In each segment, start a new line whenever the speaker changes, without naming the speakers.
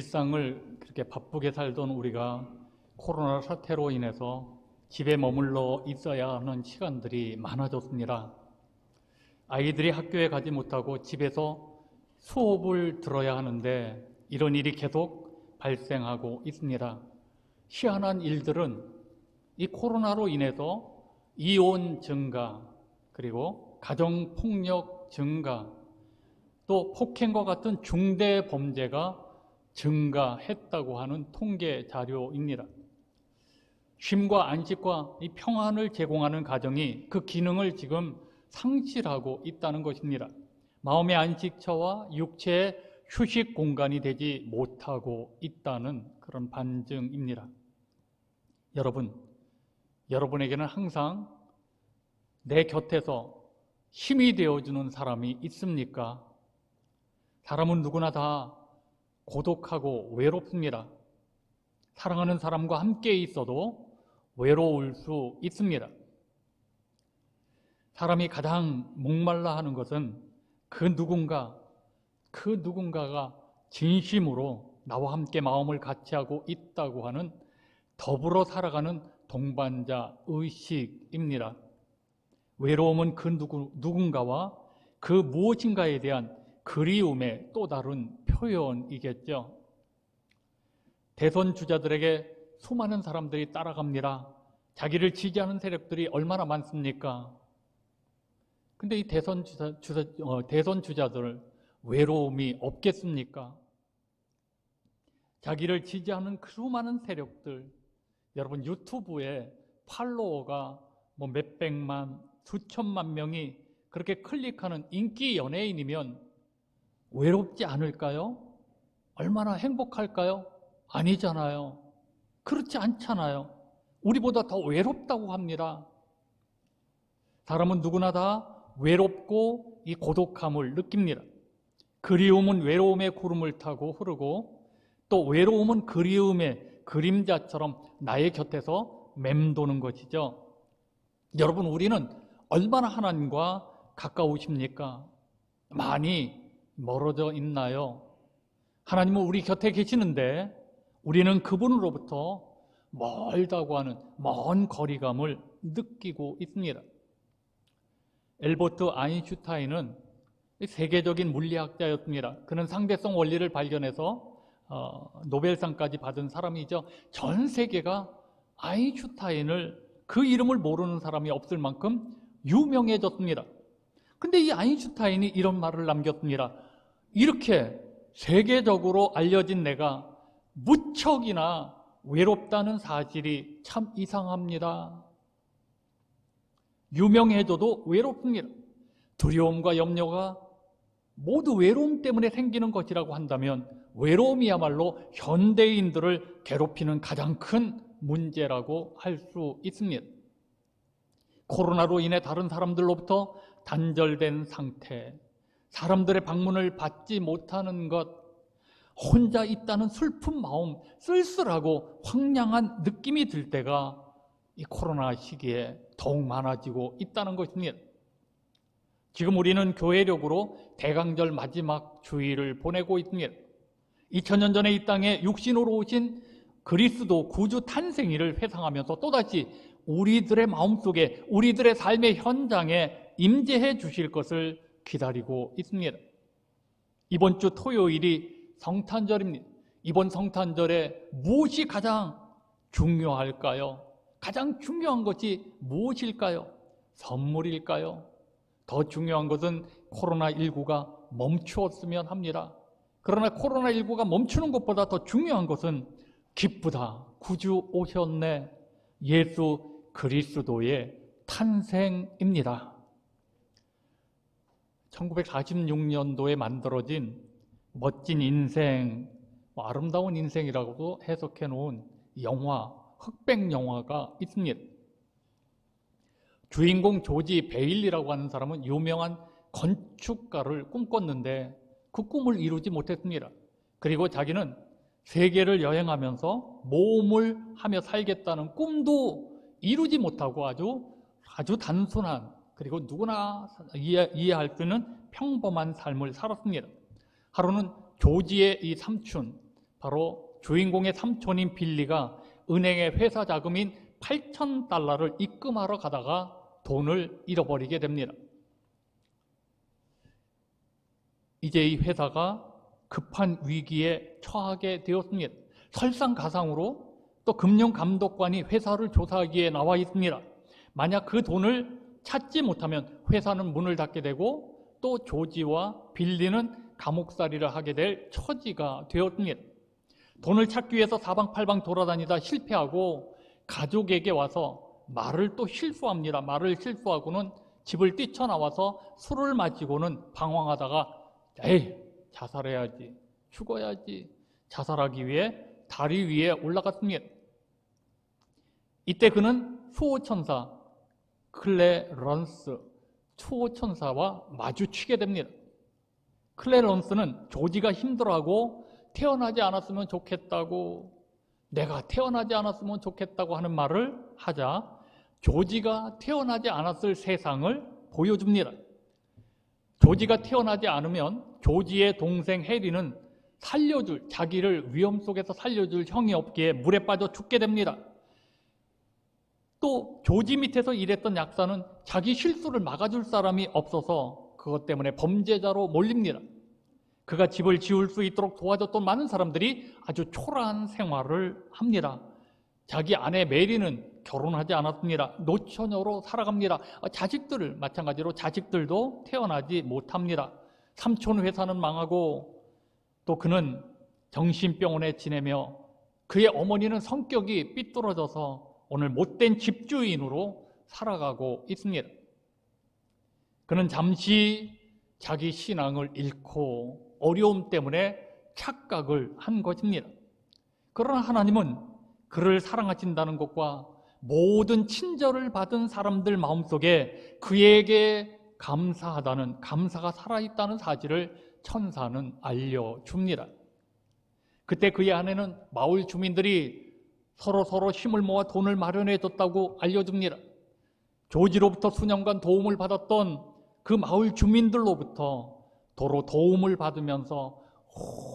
일상을 그렇게 바쁘게 살던 우리가 코로나 사태로 인해서 집에 머물러 있어야 하는 시간들이 많아졌습니다. 아이들이 학교에 가지 못하고 집에서 수업을 들어야 하는데 이런 일이 계속 발생하고 있습니다. 희한한 일들은 이 코로나로 인해서 이혼 증가, 그리고 가정폭력 증가, 또 폭행과 같은 중대 범죄가 증가했다고 하는 통계 자료입니다. 쉼과 안식과 이 평안을 제공하는 가정이 그 기능을 지금 상실하고 있다는 것입니다. 마음의 안식처와 육체의 휴식 공간이 되지 못하고 있다는 그런 반증입니다. 여러분에게는 항상 내 곁에서 힘이 되어주는 사람이 있습니까? 사람은 누구나 다 고독하고 외롭습니다. 사랑하는 사람과 함께 있어도 외로울 수 있습니다. 사람이 가장 목말라 하는 것은 그 누군가가 진심으로 나와 함께 마음을 같이 하고 있다고 하는 더불어 살아가는 동반자 의식입니다. 외로움은 그 누군가와 그 무엇인가에 대한 그리움의 또 다른 표현이겠죠. 대선 주자들에게 수많은 사람들이 따라갑니다. 자기를 지지하는 세력들이 얼마나 많습니까? 근데 이 대선 주자들 외로움이 없겠습니까? 자기를 지지하는 그 수많은 세력들, 여러분 유튜브에 팔로워가 몇백만, 수천만 명이 그렇게 클릭하는 인기 연예인이면 외롭지 않을까요? 얼마나 행복할까요? 아니잖아요. 그렇지 않잖아요. 우리보다 더 외롭다고 합니다. 사람은 누구나 다 외롭고 이 고독함을 느낍니다. 그리움은 외로움의 구름을 타고 흐르고 또 외로움은 그리움의 그림자처럼 나의 곁에서 맴도는 것이죠. 여러분, 우리는 얼마나 하나님과 가까우십니까? 많이 멀어져 있나요? 하나님은 우리 곁에 계시는데 우리는 그분으로부터 멀다고 하는 먼 거리감을 느끼고 있습니다. 엘버트 아인슈타인은 세계적인 물리학자였습니다. 그는 상대성 원리를 발견해서 노벨상까지 받은 사람이죠. 전 세계가 아인슈타인을 그 이름을 모르는 사람이 없을 만큼 유명해졌습니다. 근데 이 아인슈타인이 이런 말을 남겼습니다. 이렇게 세계적으로 알려진 내가 무척이나 외롭다는 사실이 참 이상합니다. 유명해져도 외롭습니다. 두려움과 염려가 모두 외로움 때문에 생기는 것이라고 한다면 외로움이야말로 현대인들을 괴롭히는 가장 큰 문제라고 할 수 있습니다. 코로나로 인해 다른 사람들로부터 단절된 상태, 사람들의 방문을 받지 못하는 것, 혼자 있다는 슬픈 마음, 쓸쓸하고 황량한 느낌이 들 때가 이 코로나 시기에 더욱 많아지고 있다는 것입니다. 지금 우리는 교회력으로 대강절 마지막 주일을 보내고 있습니다. 2000년 전에 이 땅에 육신으로 오신 그리스도 구주 탄생일을 회상하면서 또다시 우리들의 마음속에, 우리들의 삶의 현장에 임재해 주실 것을 기다리고 있습니다. 이번 주 토요일이 성탄절입니다. 이번 성탄절에 무엇이 가장 중요할까요? 가장 중요한 것이 무엇일까요? 선물일까요? 더 중요한 것은 코로나19가 멈추었으면 합니다. 그러나 코로나19가 멈추는 것보다 더 중요한 것은 기쁘다, 구주 오셨네, 예수 그리스도의 탄생입니다. 1946년도에 만들어진 멋진 인생, 아름다운 인생이라고도 해석해 놓은 영화, 흑백 영화가 있습니다. 주인공 조지 베일리라고 하는 사람은 유명한 건축가를 꿈꿨는데 그 꿈을 이루지 못했습니다. 그리고 자기는 세계를 여행하면서 모험을 하며 살겠다는 꿈도 이루지 못하고 아주 단순한, 그리고 누구나 이해할 수 있는 평범한 삶을 살았습니다. 하루는 조지의 이 삼촌 바로 주인공의 삼촌인 빌리가 은행에 회사 자금인 $8,000를 입금하러 가다가 돈을 잃어버리게 됩니다. 이제 이 회사가 급한 위기에 처하게 되었습니다. 설상가상으로 또 금융감독관이 회사를 조사하기에 나와 있습니다. 만약 그 돈을 찾지 못하면 회사는 문을 닫게 되고 또 조지와 빌리는 감옥살이를 하게 될 처지가 되었습니다. 돈을 찾기 위해서 사방팔방 돌아다니다 실패하고 가족에게 와서 말을 또 실수합니다. 말을 실수하고는 집을 뛰쳐나와서 술을 마시고는 방황하다가 에이, 자살해야지, 죽어야지, 자살하기 위해 다리 위에 올라갔습니다. 이때 그는 수호천사 클레런스 수호천사와 마주치게 됩니다. 클레런스는 조지가 힘들어하고 태어나지 않았으면 좋겠다고, 내가 태어나지 않았으면 좋겠다고 하는 말을 하자 조지가 태어나지 않았을 세상을 보여줍니다. 조지가 태어나지 않으면 조지의 동생 해리는 자기를 위험 속에서 살려줄 형이 없기에 물에 빠져 죽게 됩니다. 또 조지 밑에서 일했던 약사는 자기 실수를 막아줄 사람이 없어서 그것 때문에 범죄자로 몰립니다. 그가 집을 지을 수 있도록 도와줬던 많은 사람들이 아주 초라한 생활을 합니다. 자기 아내 메리는 결혼하지 않았습니다. 노처녀로 살아갑니다. 마찬가지로 자식들도 태어나지 못합니다. 삼촌 회사는 망하고 또 그는 정신병원에 지내며 그의 어머니는 성격이 삐뚤어져서 오늘 못된 집주인으로 살아가고 있습니다. 그는 잠시 자기 신앙을 잃고 어려움 때문에 착각을 한 것입니다. 그러나 하나님은 그를 사랑하신다는 것과 모든 친절을 받은 사람들 마음속에 그에게 감사하다는, 감사가 살아있다는 사실을 천사는 알려줍니다. 그때 그의 아내는 마을 주민들이 서로 힘을 모아 돈을 마련해 줬다고 알려줍니다. 조지로부터 수년간 도움을 받았던 그 마을 주민들로부터 도로 도움을 받으면서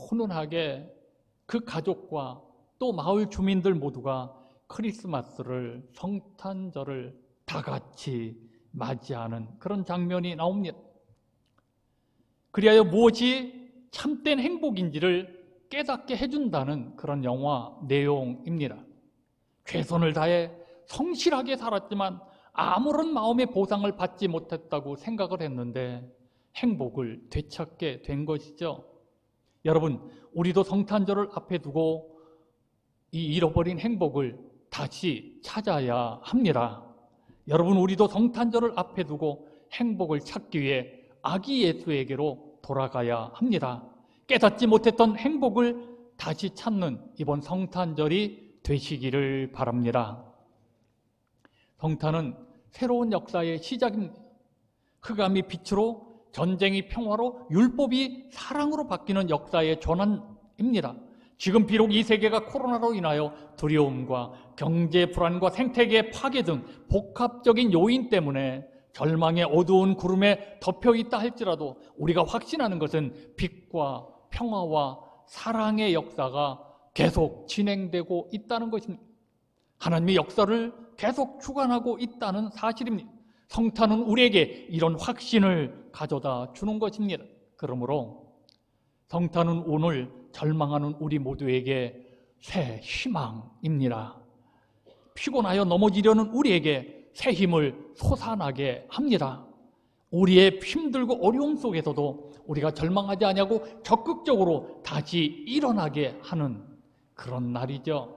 훈훈하게 그 가족과 또 마을 주민들 모두가 크리스마스를, 성탄절을 다 같이 맞이하는 그런 장면이 나옵니다. 그리하여 무엇이 참된 행복인지를 깨닫게 해준다는 그런 영화 내용입니다. 최선을 다해 성실하게 살았지만 아무런 마음의 보상을 받지 못했다고 생각을 했는데 행복을 되찾게 된 것이죠. 여러분, 우리도 성탄절을 앞에 두고 이 잃어버린 행복을 다시 찾아야 합니다. 여러분, 우리도 성탄절을 앞에 두고 행복을 찾기 위해 아기 예수에게로 돌아가야 합니다. 깨닫지 못했던 행복을 다시 찾는 이번 성탄절이 되시기를 바랍니다. 성탄은 새로운 역사의 시작입니다. 흑암이 빛으로, 전쟁이 평화로, 율법이 사랑으로 바뀌는 역사의 전환입니다. 지금 비록 이 세계가 코로나로 인하여 두려움과 경제 불안과 생태계 파괴 등 복합적인 요인 때문에 절망의 어두운 구름에 덮여 있다 할지라도 우리가 확신하는 것은 빛과 평화와 사랑의 역사가 계속 진행되고 있다는 것입니다. 하나님의 역사를 계속 주관하고 있다는 사실입니다. 성탄은 우리에게 이런 확신을 가져다 주는 것입니다. 그러므로 성탄은 오늘 절망하는 우리 모두에게 새 희망입니다. 피곤하여 넘어지려는 우리에게 새 힘을 솟아나게 합니다. 우리의 힘들고 어려움 속에서도 우리가 절망하지 아니하고 적극적으로 다시 일어나게 하는 그런 날이죠.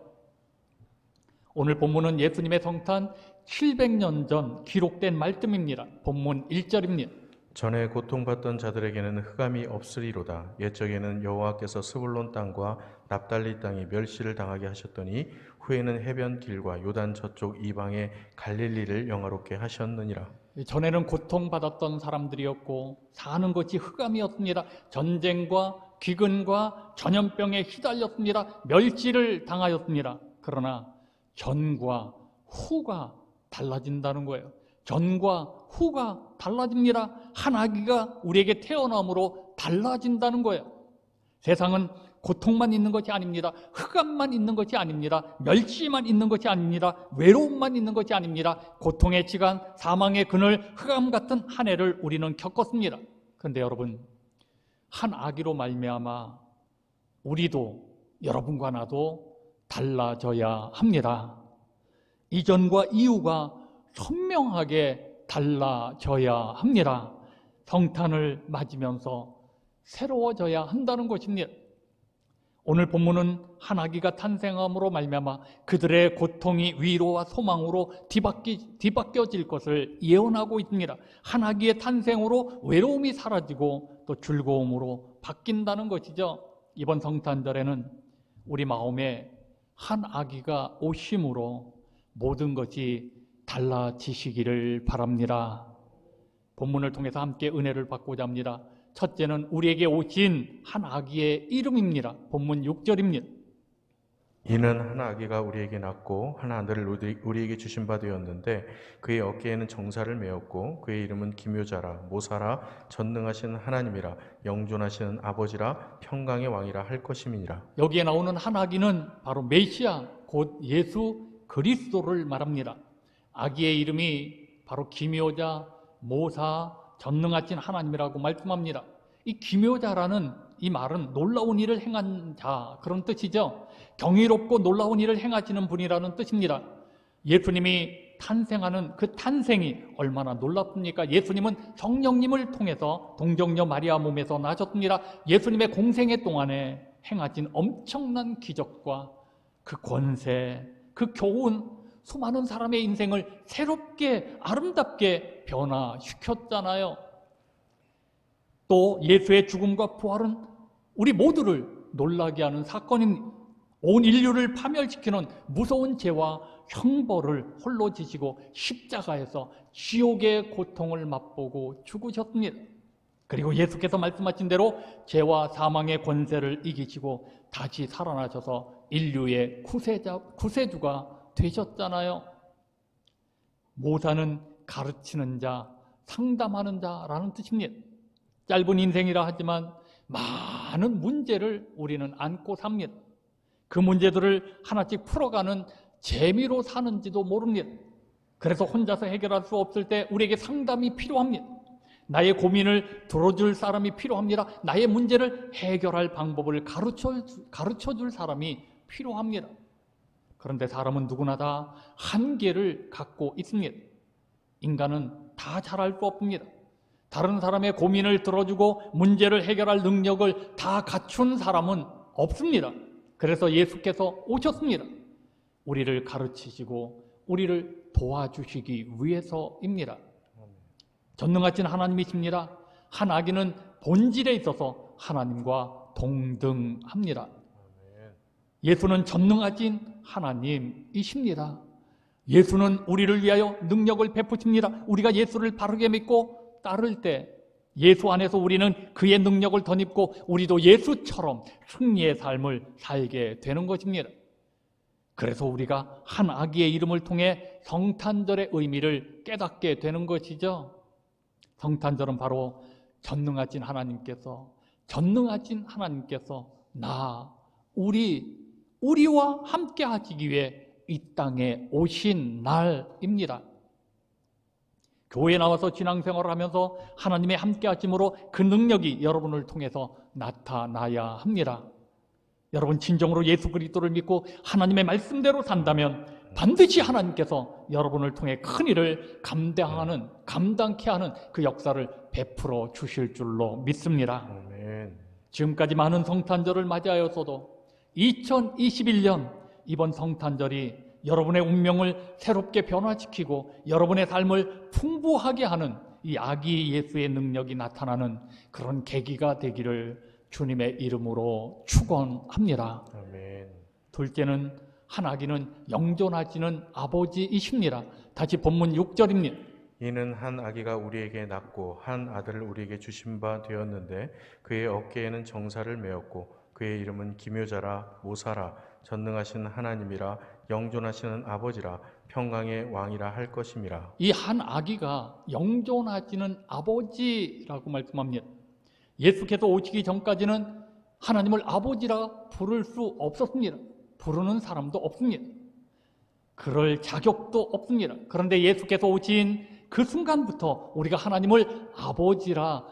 오늘 본문은 예수님의 성탄 700년 전 기록된 말씀입니다. 본문 1절입니다.
전에 고통받던 자들에게는 흑암이 없으리로다. 옛적에는 여호와께서 스불론 땅과 납달리 땅이 멸시를 당하게 하셨더니 후에는 해변 길과 요단 저쪽 이방의 갈릴리를 영화롭게 하셨느니라.
전에는 고통받았던 사람들이었고 사는 것이 흑암이었습니다. 전쟁과 기근과 전염병에 휘달렸습니다. 멸시를 당하였습니다. 그러나 전과 후가 달라진다는 거예요. 전과 후가 달라집니다. 한 아기가 우리에게 태어남으로 달라진다는 거예요. 세상은 고통만 있는 것이 아닙니다. 흑암만 있는 것이 아닙니다. 멸시만 있는 것이 아닙니다. 외로움만 있는 것이 아닙니다. 고통의 시간, 사망의 그늘, 흑암 같은 한 해를 우리는 겪었습니다. 그런데 여러분, 한 아기로 말미암아 우리도, 여러분과 나도 달라져야 합니다. 이전과 이후가 선명하게 달라져야 합니다. 성탄을 맞으면서 새로워져야 한다는 것입니다. 오늘 본문은 한 아기가 탄생함으로 말미암아 그들의 고통이 위로와 소망으로 뒤바뀌어질 것을 예언하고 있습니다. 한 아기의 탄생으로 외로움이 사라지고 또 즐거움으로 바뀐다는 것이죠. 이번 성탄절에는 우리 마음에 한 아기가 오심으로 모든 것이 달라지시기를 바랍니다. 본문을 통해서 함께 은혜를 받고자 합니다. 첫째는 우리에게 오신 한 아기의 이름입니다. 본문 6절입니다.
이는 한 아기가 우리에게 낳고 한 아들을 우리에게 주신 바 되었는데 그의 어깨에는 정사를 메었고 그의 이름은 기묘자라 모사라 전능하신 하나님이라 영존하시는 아버지라 평강의 왕이라 할 것임이니라.
여기에 나오는 한 아기는 바로 메시아 곧 예수 그리스도를 말합니다. 아기의 이름이 바로 기묘자, 모사, 전능하신 하나님이라고 말씀합니다. 이 기묘자라는 이 말은 놀라운 일을 행한 자, 그런 뜻이죠. 경이롭고 놀라운 일을 행하시는 분이라는 뜻입니다. 예수님이 탄생하는 그 탄생이 얼마나 놀랍습니까? 예수님은 성령님을 통해서 동정녀 마리아 몸에서 나셨습니다. 예수님의 공생애 동안에 행하신 엄청난 기적과 그 권세, 그 교훈, 수많은 사람의 인생을 새롭게 아름답게 변화시켰잖아요. 또 예수의 죽음과 부활은 우리 모두를 놀라게 하는 사건인 온 인류를 파멸시키는 무서운 죄와 형벌을 홀로 지시고 십자가에서 지옥의 고통을 맛보고 죽으셨습니다. 그리고 예수께서 말씀하신 대로 죄와 사망의 권세를 이기시고 다시 살아나셔서 인류의 구세주가 되셨잖아요. 모사는 가르치는 자, 상담하는 자라는 뜻입니다. 짧은 인생이라 하지만 많은 문제를 우리는 안고 삽니다. 그 문제들을 하나씩 풀어가는 재미로 사는지도 모릅니다. 그래서 혼자서 해결할 수 없을 때 우리에게 상담이 필요합니다. 나의 고민을 들어줄 사람이 필요합니다. 나의 문제를 해결할 방법을 가르쳐줄 사람이 필요합니다. 그런데 사람은 누구나 다 한계를 갖고 있습니다. 인간은 다 잘할 수 없습니다. 다른 사람의 고민을 들어주고 문제를 해결할 능력을 다 갖춘 사람은 없습니다. 그래서 예수께서 오셨습니다. 우리를 가르치시고 우리를 도와주시기 위해서입니다. 전능하신 하나님이십니다. 한 아기는 본질에 있어서 하나님과 동등합니다. 예수는 전능하신 하나님이십니다. 예수는 우리를 위하여 능력을 베푸십니다. 우리가 예수를 바르게 믿고 따를 때 예수 안에서 우리는 그의 능력을 덧입고 우리도 예수처럼 승리의 삶을 살게 되는 것입니다. 그래서 우리가 한 아기의 이름을 통해 성탄절의 의미를 깨닫게 되는 것이죠. 성탄절은 바로 전능하신 하나님께서 우리와 함께 하시기 위해 이 땅에 오신 날입니다. 교회에 나와서 신앙생활을 하면서 하나님의 함께 하심으로 그 능력이 여러분을 통해서 나타나야 합니다. 여러분 진정으로 예수 그리스도를 믿고 하나님의 말씀대로 산다면 반드시 하나님께서 여러분을 통해 큰 일을 감당케 하는 그 역사를 베풀어 주실 줄로 믿습니다.
아멘.
지금까지 많은 성탄절을 맞이하였어도 2021년 이번 성탄절이 여러분의 운명을 새롭게 변화시키고 여러분의 삶을 풍부하게 하는 이 아기 예수의 능력이 나타나는 그런 계기가 되기를 주님의 이름으로 축원합니다.
아멘.
둘째는 한 아기는 영존하시는 아버지이십니다. 다시 본문 6절입니다.
이는 한 아기가 우리에게 낳고 한 아들을 우리에게 주신 바 되었는데 그의 어깨에는 정사를 메었고 그의 이름은 기묘자라 모사라 전능하신 하나님이라 영존하시는 아버지라 평강의 왕이라 할 것임이라.
이 한 아기가 영존하시는 아버지라고 말씀합니다. 예수께서 오시기 전까지는 하나님을 아버지라 부를 수 없었습니다. 부르는 사람도 없습니다. 그럴 자격도 없습니다. 그런데 예수께서 오신 그 순간부터 우리가 하나님을 아버지라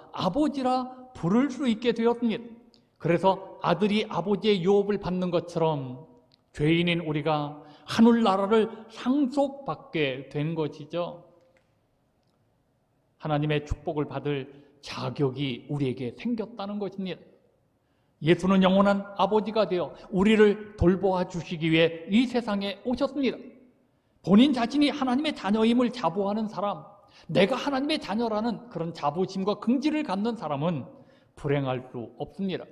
부를 수 있게 되었습니다. 그래서 아들이 아버지의 유업을 받는 것처럼 죄인인 우리가 하늘나라를 상속받게 된 것이죠. 하나님의 축복을 받을 자격이 우리에게 생겼다는 것입니다. 예수는 영원한 아버지가 되어 우리를 돌보아 주시기 위해 이 세상에 오셨습니다. 본인 자신이 하나님의 자녀임을 자부하는 사람, 내가 하나님의 자녀라는 그런 자부심과 긍지를 갖는 사람은 불행할 수 없습니다.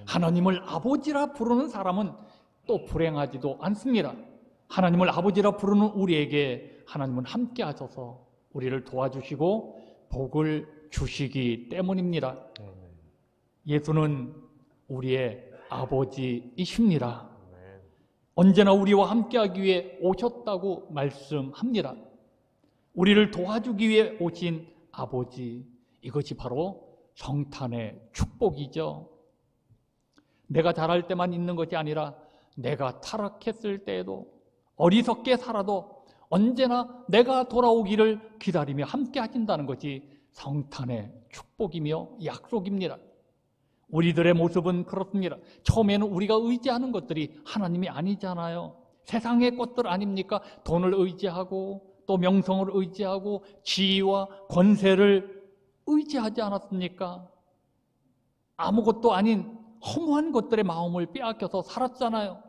하나님을 아버지라 부르는 사람은 또 불행하지도 않습니다. 하나님을 아버지라 부르는 우리에게 하나님은 함께 하셔서 우리를 도와주시고 복을 주시기 때문입니다. 예수는 우리의 아버지이십니다. 언제나 우리와 함께하기 위해 오셨다고 말씀합니다. 우리를 도와주기 위해 오신 아버지, 이것이 바로 성탄의 축복이죠. 내가 잘할 때만 있는 것이 아니라 내가 타락했을 때에도 어리석게 살아도 언제나 내가 돌아오기를 기다리며 함께 하신다는 것이 성탄의 축복이며 약속입니다. 우리들의 모습은 그렇습니다. 처음에는 우리가 의지하는 것들이 하나님이 아니잖아요. 세상의 것들 아닙니까? 돈을 의지하고 또 명성을 의지하고 지위와 권세를 의지하지 않았습니까? 아무것도 아닌 허무한 것들의 마음을 빼앗겨서 살았잖아요.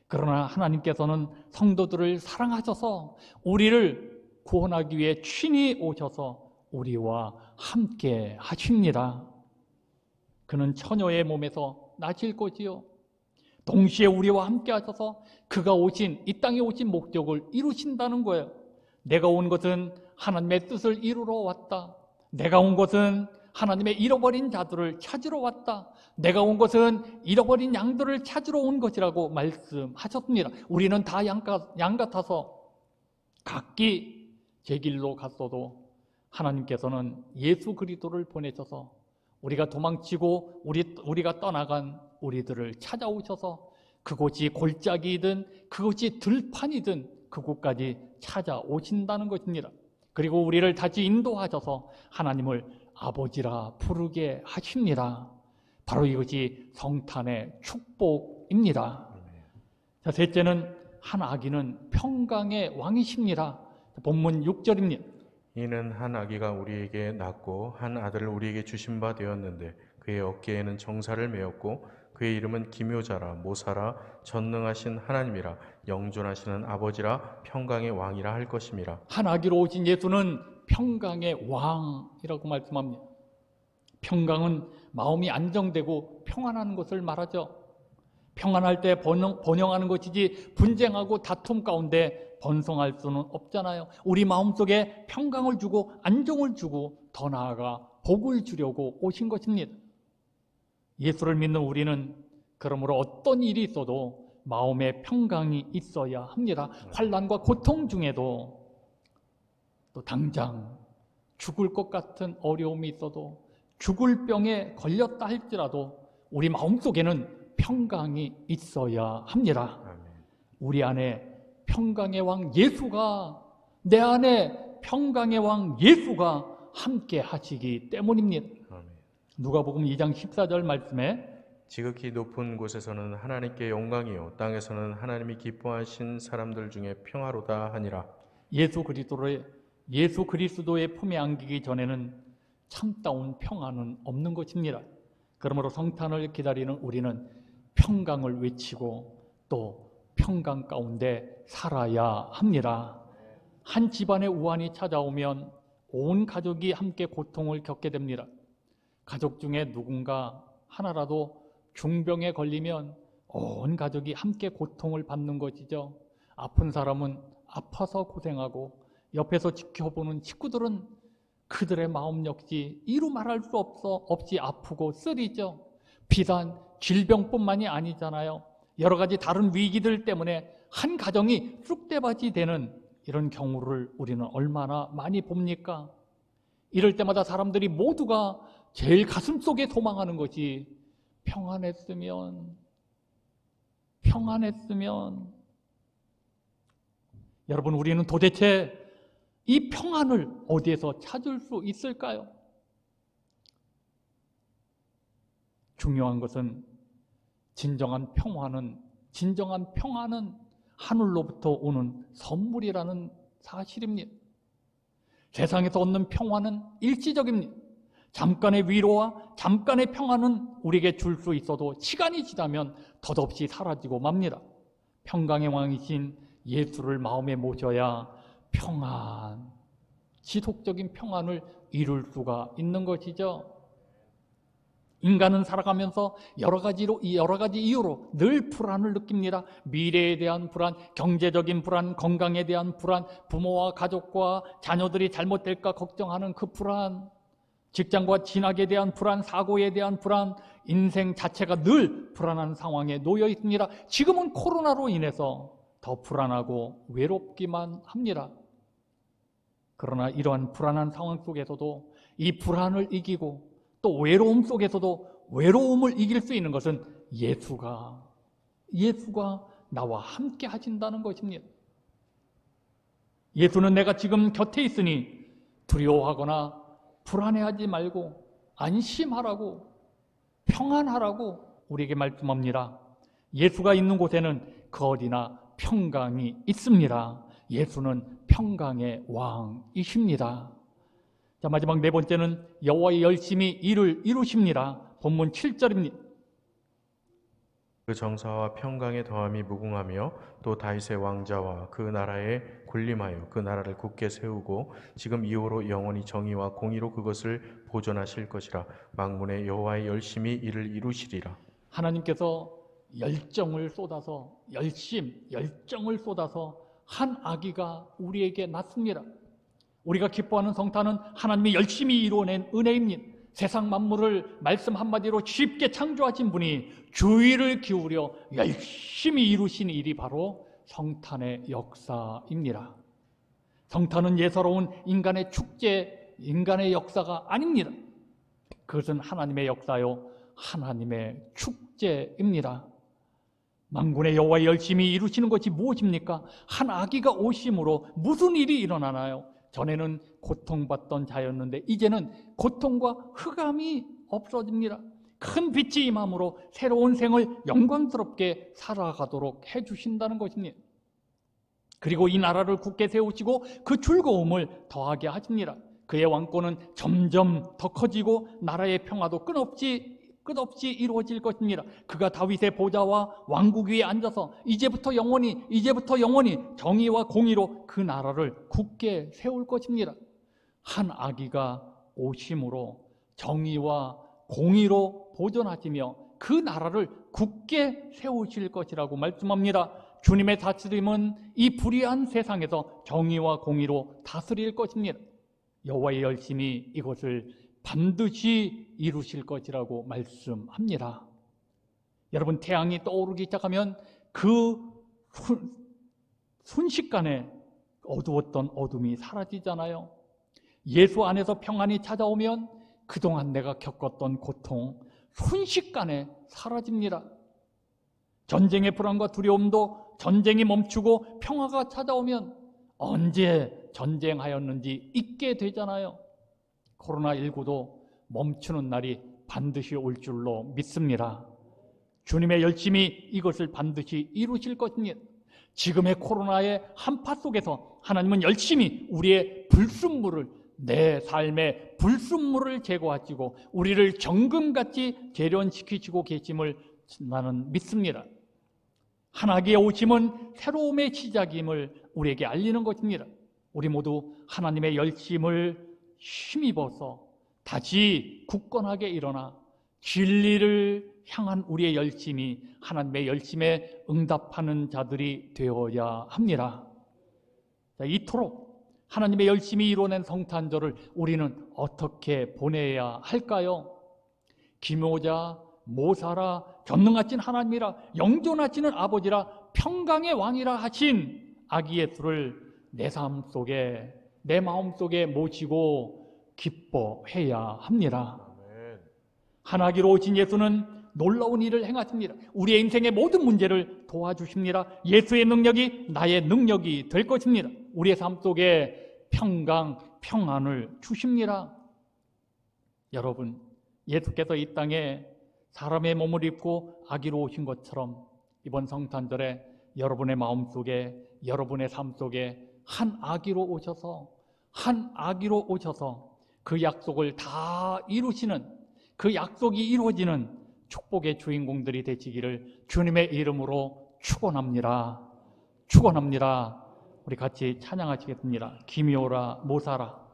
그러나 하나님께서는 성도들을 사랑하셔서 우리를 구원하기 위해 친히 오셔서 우리와 함께 하십니다. 그는 처녀의 몸에서 나실 것이요, 동시에 우리와 함께 하셔서 그가 오신 이 땅에 오신 목적을 이루신다는 거예요. 내가 온 것은 하나님의 뜻을 이루러 왔다. 내가 온 것은 하나님의 잃어버린 자들을 찾으러 왔다. 내가 온 것은 잃어버린 양들을 찾으러 온 것이라고 말씀하셨습니다. 우리는 다 양 같아서 각기 제 길로 갔어도 하나님께서는 예수 그리스도를 보내셔서 우리가 도망치고 우리가 떠나간 우리들을 찾아오셔서 그곳이 골짜기이든 그곳이 들판이든 그곳까지 찾아오신다는 것입니다. 그리고 우리를 다시 인도하셔서 하나님을 아버지라 부르게 하십니다. 바로 이것이 성탄의 축복입니다. 자, 셋째는 한 아기는 평강의 왕이십니다. 본문 6절입니다.
이는 한 아기가 우리에게 낳고 한 아들을 우리에게 주신 바 되었는데 그의 어깨에는 정사를 메었고 그의 이름은 기묘자라 모사라 전능하신 하나님이라 영존하시는 아버지라 평강의 왕이라 할 것임이라.
한 아기로 오신 예수는 평강의 왕이라고 말씀합니다. 평강은 마음이 안정되고 평안한 것을 말하죠. 평안할 때 번영하는 것이지 분쟁하고 다툼 가운데 번성할 수는 없잖아요. 우리 마음속에 평강을 주고 안정을 주고 더 나아가 복을 주려고 오신 것입니다. 예수를 믿는 우리는 그러므로 어떤 일이 있어도 마음에 평강이 있어야 합니다. 환난과 고통 중에도 또 당장 죽을 것 같은 어려움이 있어도 죽을 병에 걸렸다 할지라도 우리 마음속에는 평강이 있어야 합니다. 우리 안에 평강의 왕 예수가, 내 안에 평강의 왕 예수가 함께 하시기 때문입니다. 누가복음 2장 14절 말씀에
지극히 높은 곳에서는 하나님께 영광이요 땅에서는 하나님이 기뻐하신 사람들 중에 평화로다 하니라.
예수 그리스도의 품에 안기기 전에는 참다운 평안은 없는 것입니다. 그러므로 성탄을 기다리는 우리는 평강을 외치고 또 평강 가운데 살아야 합니다. 한 집안의 우환이 찾아오면 온 가족이 함께 고통을 겪게 됩니다. 가족 중에 누군가 하나라도 중병에 걸리면 온 가족이 함께 고통을 받는 것이죠. 아픈 사람은 아파서 고생하고 옆에서 지켜보는 식구들은 그들의 마음 역시 이루 말할 수 없이 아프고 쓰리죠. 비단 질병뿐만이 아니잖아요. 여러 가지 다른 위기들 때문에 한 가정이 쑥대밭이 되는 이런 경우를 우리는 얼마나 많이 봅니까? 이럴 때마다 사람들이 모두가 제일 가슴속에 소망하는 것이 평안했으면 여러분, 우리는 도대체 이 평안을 어디에서 찾을 수 있을까요? 중요한 것은 진정한 평안은 하늘로부터 오는 선물이라는 사실입니다. 세상에서 얻는 평안은 일시적입니다. 잠깐의 위로와 잠깐의 평안은 우리에게 줄 수 있어도 시간이 지나면 덧없이 사라지고 맙니다. 평강의 왕이신 예수를 마음에 모셔야 평안, 지속적인 평안을 이룰 수가 있는 것이죠. 인간은 살아가면서 여러 가지 이유로 늘 불안을 느낍니다. 미래에 대한 불안, 경제적인 불안, 건강에 대한 불안, 부모와 가족과 자녀들이 잘못될까 걱정하는 그 불안, 직장과 진학에 대한 불안, 사고에 대한 불안, 인생 자체가 늘 불안한 상황에 놓여 있습니다. 지금은 코로나로 인해서 더 불안하고 외롭기만 합니다. 그러나 이러한 불안한 상황 속에서도 이 불안을 이기고 또 외로움 속에서도 외로움을 이길 수 있는 것은 예수가 나와 함께 하신다는 것입니다. 예수는 내가 지금 곁에 있으니 두려워하거나 불안해하지 말고 안심하라고, 평안하라고 우리에게 말씀합니다. 예수가 있는 곳에는 그 어디나 평강이 있습니다. 예수는 평강의 왕이십니다. 자, 마지막 네 번째는 여호와의 열심히 일을 이루십니다. 본문 7절입니다.
그 정사와 평강의 더함이 무궁하며 또 다윗의 왕자와 그 나라에 군림하여 그 나라를 굳게 세우고 지금 이후로 영원히 정의와 공의로 그것을 보존하실 것이라. 만군의 여호와의 열심히 일을 이루시리라. 하나님께서
열정을 쏟아서 한 아기가 우리에게 낳습니다. 우리가 기뻐하는 성탄은 하나님이 열심히 이루어낸 은혜입니다. 세상 만물을 말씀 한마디로 쉽게 창조하신 분이 주의를 기울여 열심히 이루신 일이 바로 성탄의 역사입니다. 성탄은 예사로운 인간의 축제, 인간의 역사가 아닙니다. 그것은 하나님의 역사요, 하나님의 축제입니다. 만군의 여호와 열심히 이루시는 것이 무엇입니까? 한 아기가 오심으로 무슨 일이 일어나나요? 전에는 고통받던 자였는데 이제는 고통과 흑암이 없어집니다. 큰 빛이 임함으로 새로운 생을 영광스럽게 살아가도록 해주신다는 것입니다. 그리고 이 나라를 굳게 세우시고 그 즐거움을 더하게 하십니다. 그의 왕권은 점점 더 커지고 나라의 평화도 끝없이 이루어질 것입니다. 그가 다윗의 보좌와 왕국 위에 앉아서 이제부터 영원히 정의와 공의로 그 나라를 굳게 세울 것입니다. 한 아기가 오심으로 정의와 공의로 보존하시며 그 나라를 굳게 세우실 것이라고 말씀합니다. 주님의 다스림은 이 불의한 세상에서 정의와 공의로 다스릴 것입니다. 여호와의 열심히 이것을 반드시 이루실 것이라고 말씀합니다. 여러분, 태양이 떠오르기 시작하면 그 순식간에 어두웠던 어둠이 사라지잖아요. 예수 안에서 평안이 찾아오면 그동안 내가 겪었던 고통 순식간에 사라집니다. 전쟁의 불안과 두려움도 전쟁이 멈추고 평화가 찾아오면 언제 전쟁하였는지 잊게 되잖아요. 코로나19도 멈추는 날이 반드시 올 줄로 믿습니다. 주님의 열심히 이것을 반드시 이루실 것입니다. 지금의 코로나의 한파 속에서 하나님은 열심히 우리의 불순물을, 내 삶의 불순물을 제거하시고 우리를 정금같이 재련시키시고 계심을 나는 믿습니다. 하나님의 오심은 새로움의 시작임을 우리에게 알리는 것입니다. 우리 모두 하나님의 열심을 힘입어서 다시 굳건하게 일어나 진리를 향한 우리의 열심이 하나님의 열심에 응답하는 자들이 되어야 합니다. 자, 이토록 하나님의 열심히 이루어낸 성탄절을 우리는 어떻게 보내야 할까요? 기묘자, 모사라, 전능하신 하나님이라, 영존하시는 아버지라, 평강의 왕이라 하신 아기 예수를 내 삶 속에, 내 마음 속에 모시고 기뻐해야 합니다. 한 아기로 오신 예수는 놀라운 일을 행하십니다. 우리의 인생의 모든 문제를 도와주십니다. 예수의 능력이 나의 능력이 될 것입니다. 우리의 삶 속에 평강, 평안을 주십니다. 여러분, 예수께서 이 땅에 사람의 몸을 입고 아기로 오신 것처럼 이번 성탄절에 여러분의 마음속에, 여러분의 삶 속에 한 아기로 오셔서 그 약속을 다 이루시는, 그 약속이 이루어지는 축복의 주인공들이 되시기를 주님의 이름으로 축원합니다. 축원합니다. 우리 같이 찬양하시겠습니다. 기묘라 모사라.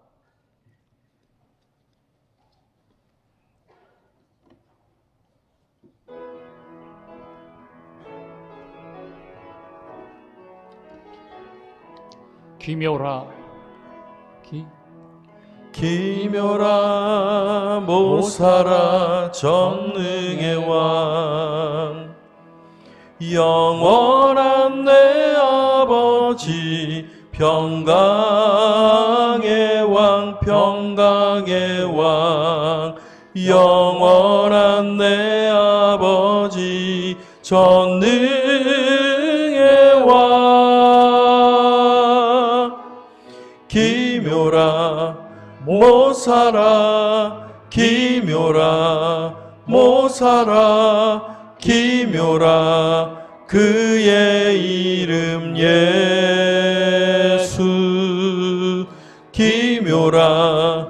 기묘라
기묘라 모사라 전능의 왕 영원한 내 아버지 평강의 왕 영원한 내 아버지 전능의 왕 기묘라 모사라 기묘라 그의 이름 예수 기묘라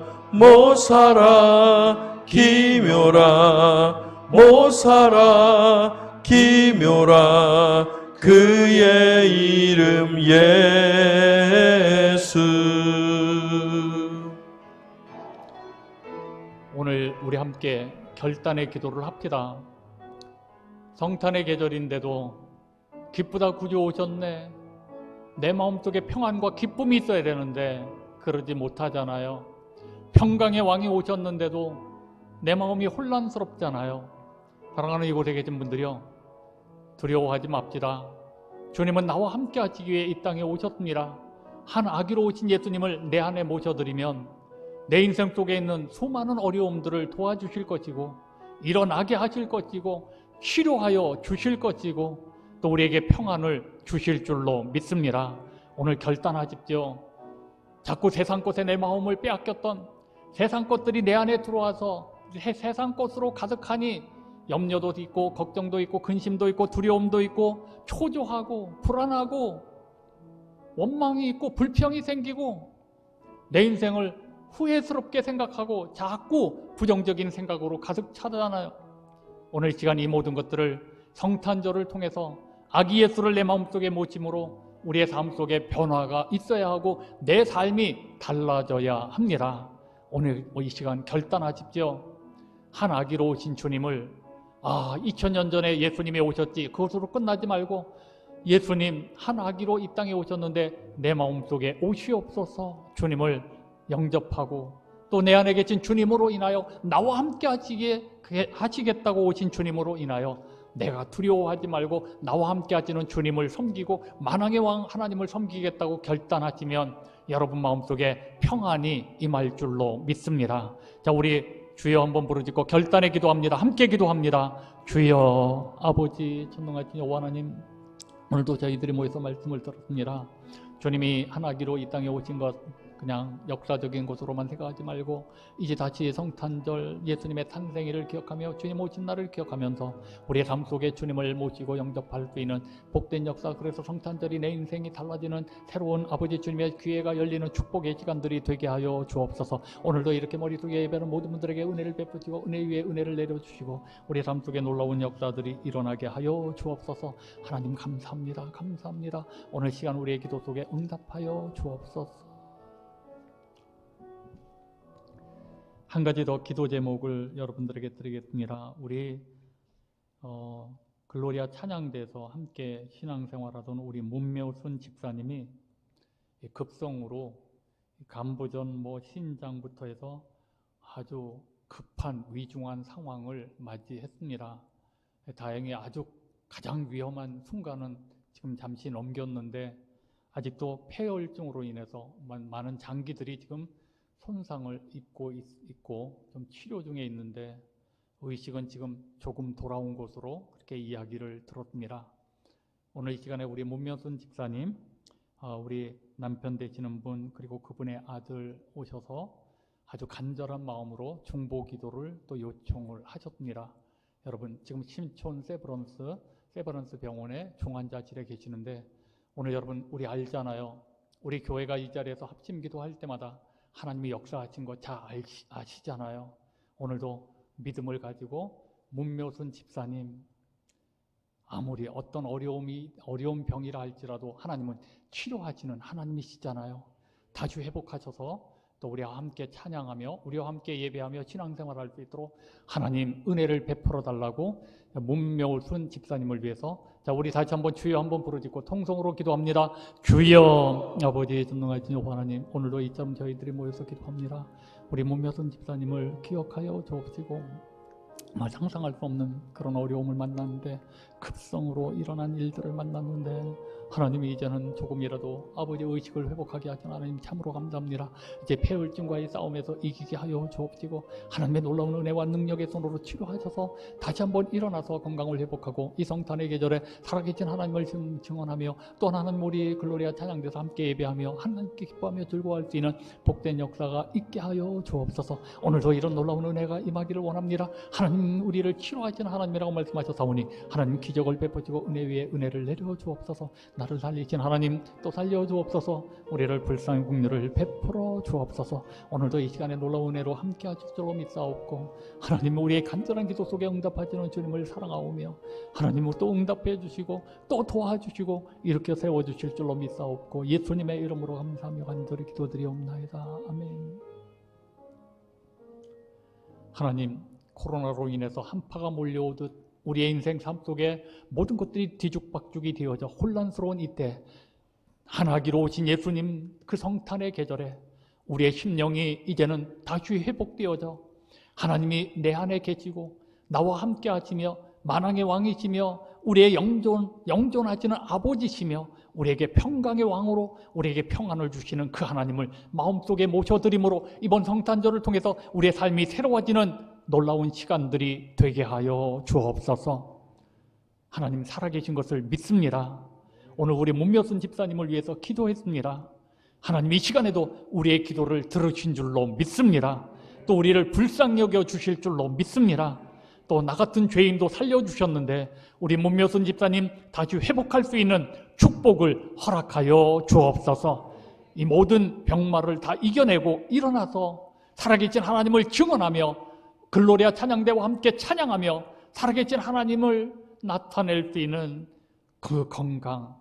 모사라 기묘라 그의 이름 예수.
오늘 우리 함께 결단의 기도를 합시다. 성탄의 계절인데도 기쁘다 구주 오셨네. 내 마음속에 평안과 기쁨이 있어야 되는데 그러지 못하잖아요. 평강의 왕이 오셨는데도 내 마음이 혼란스럽잖아요. 사랑하는 이곳에 계신 분들이요, 두려워하지 맙시다. 주님은 나와 함께 하시기 위해 이 땅에 오셨습니다. 한 아기로 오신 예수님을 내 안에 모셔드리면 내 인생 속에 있는 수많은 어려움들을 도와주실 것이고 일어나게 하실 것이고 치료하여 주실 것이고 또 우리에게 평안을 주실 줄로 믿습니다. 오늘 결단하십시오. 자꾸 세상 것에 내 마음을 빼앗겼던 세상 것들이 내 안에 들어와서 세상 것으로 가득하니 염려도 있고 걱정도 있고 근심도 있고 두려움도 있고 초조하고 불안하고 원망이 있고 불평이 생기고 내 인생을 후회스럽게 생각하고 자꾸 부정적인 생각으로 가득 차잖아요. 오늘 시간 이 모든 것들을 성탄절을 통해서 아기 예수를 내 마음속에 모심으로 우리의 삶 속에 변화가 있어야 하고 내 삶이 달라져야 합니다. 오늘 이 시간 결단하십시오. 한 아기로 오신 주님을 2000년 전에 예수님이 오셨지 그것으로 끝나지 말고 예수님 한 아기로 이 땅에 오셨는데 내 마음속에 오시옵소서 주님을 영접하고 또 내 안에 계신 주님으로 인하여 나와 함께 하시겠다고 오신 주님으로 인하여 내가 두려워하지 말고 나와 함께 하시는 주님을 섬기고 만왕의 왕 하나님을 섬기겠다고 결단하시면 여러분 마음속에 평안이 임할 줄로 믿습니다. 자, 우리 주여 한번 부르짖고 결단의 기도합니다. 함께 기도합니다. 주여 아버지 전능하신 여호와 하나님, 오늘도 저희들이 모여서 말씀을 들었습니다. 주님이 한 아기로 이 땅에 오신 것 그냥 역사적인 것으로만 생각하지 말고 이제 다시 성탄절 예수님의 탄생일을 기억하며 주님 오신 날을 기억하면서 우리의 삶 속에 주님을 모시고 영접할 수 있는 복된 역사, 그래서 성탄절이 내 인생이 달라지는 새로운 아버지 주님의 기회가 열리는 축복의 시간들이 되게 하여 주옵소서. 오늘도 이렇게 머릿속에 예배하는 모든 분들에게 은혜를 베푸시고 은혜 위에 은혜를 내려주시고 우리의 삶 속에 놀라운 역사들이 일어나게 하여 주옵소서. 하나님 감사합니다. 감사합니다. 오늘 시간 우리의 기도 속에 응답하여 주옵소서. 한 가지 더 기도 제목을 여러분들에게 드리겠습니다. 우리 글로리아 찬양대에서 함께 신앙생활하던 우리 문묘순 집사님이 급성으로 간부전 신장부터 해서 아주 급한 위중한 상황을 맞이했습니다. 다행히 아주 가장 위험한 순간은 지금 잠시 넘겼는데 아직도 폐혈증으로 인해서 많은 장기들이 지금 손상을 입고 있고 좀 치료 중에 있는데 의식은 지금 조금 돌아온 것으로 그렇게 이야기를 들었습니다. 오늘 이 시간에 우리 문명순 집사님, 우리 남편 되시는 분 그리고 그분의 아들 오셔서 아주 간절한 마음으로 중보 기도를 또 요청을 하셨습니다. 여러분 지금 신촌 세브란스 병원의 중환자실에 계시는데 오늘 여러분 우리 알잖아요. 우리 교회가 이 자리에서 합심 기도할 때마다 하나님이 역사하신 거 잘 아시잖아요. 오늘도 믿음을 가지고 문묘순 집사님 아무리 어떤 어려운 병이라 할지라도 하나님은 치료하시는 하나님이시잖아요. 다시 회복하셔서 또 우리와 함께 찬양하며 우리와 함께 예배하며 신앙생활할 수 있도록 하나님 은혜를 베풀어 달라고 문묘순 집사님을 위해서 자 우리 다시 한번 주여 한번 부르짖고 통성으로 기도합니다. 주여 아버지 전능하신 여호와 하나님 오늘도 이처럼 저희들이 모여서 기도합니다. 우리 문묘순 집사님을 기억하여 주옵시고 상상할 수 없는 그런 어려움을 만났는데 급성으로 일어난 일들을 만났는데 하나님이 이제는 조금이라도 아버지의 의식을 회복하게 하신 하나님 참으로 감사합니다. 이제 폐혈증과의 싸움에서 이기게 하여 주옵시고 하나님의 놀라운 은혜와 능력의 손으로 치료하셔서 다시 한번 일어나서 건강을 회복하고 이 성탄의 계절에 살아계신 하나님을 증언하며 또 하나님 우리 글로리아 찬양대에서 함께 예배하며 하나님께 기뻐하며 즐거워할 수 있는 복된 역사가 있게 하여 주옵소서. 오늘도 이런 놀라운 은혜가 임하기를 원합니다. 하나님 우리를 치료하시는 하나님이라고 말씀하셨사오니 하나님 기적을 베푸시고 은혜 위에 은혜를 내려 주옵소서. 나를 살리신 하나님 또 살려 주옵소서. 우리를 불쌍히 국률을 베풀어 주옵소서. 오늘도 이 시간에 놀라운 은혜로 함께 하실 줄로 믿사옵고 하나님 우리의 간절한 기도 속에 응답하시는 주님을 사랑하오며 하나님 또 응답해 주시고 또 도와주시고 이렇게 세워주실 줄로 믿사옵고 예수님의 이름으로 감사하며 간절히 기도드리옵나이다. 아멘. 하나님 코로나로 인해서 한파가 몰려오듯 우리의 인생 삶 속에 모든 것들이 뒤죽박죽이 되어져 혼란스러운 이때 하나기로 오신 예수님 그 성탄의 계절에 우리의 심령이 이제는 다시 회복되어져 하나님이 내 안에 계시고 나와 함께 하시며 만왕의 왕이시며 우리의 영존하시는 아버지시며 우리에게 평강의 왕으로 우리에게 평안을 주시는 그 하나님을 마음속에 모셔드림으로 이번 성탄절을 통해서 우리의 삶이 새로워지는 놀라운 시간들이 되게 하여 주옵소서. 하나님 살아계신 것을 믿습니다. 오늘 우리 문묘순 집사님을 위해서 기도했습니다. 하나님 이 시간에도 우리의 기도를 들으신 줄로 믿습니다. 또 우리를 불쌍히 여겨 주실 줄로 믿습니다. 또 나 같은 죄인도 살려주셨는데 우리 문묘순 집사님 다시 회복할 수 있는 축복을 허락하여 주옵소서. 이 모든 병마를 다 이겨내고 일어나서 살아계신 하나님을 증언하며 글로리아 찬양대와 함께 찬양하며 살아계신 하나님을 나타낼 수 있는 그 건강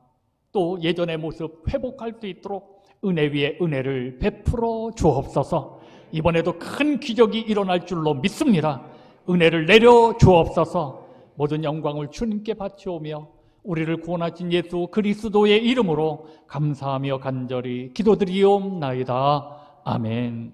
또 예전의 모습 회복할 수 있도록 은혜 위에 은혜를 베풀어 주옵소서. 이번에도 큰 기적이 일어날 줄로 믿습니다. 은혜를 내려 주옵소서. 모든 영광을 주님께 바치오며 우리를 구원하신 예수 그리스도의 이름으로 감사하며 간절히 기도드리옵나이다. 아멘.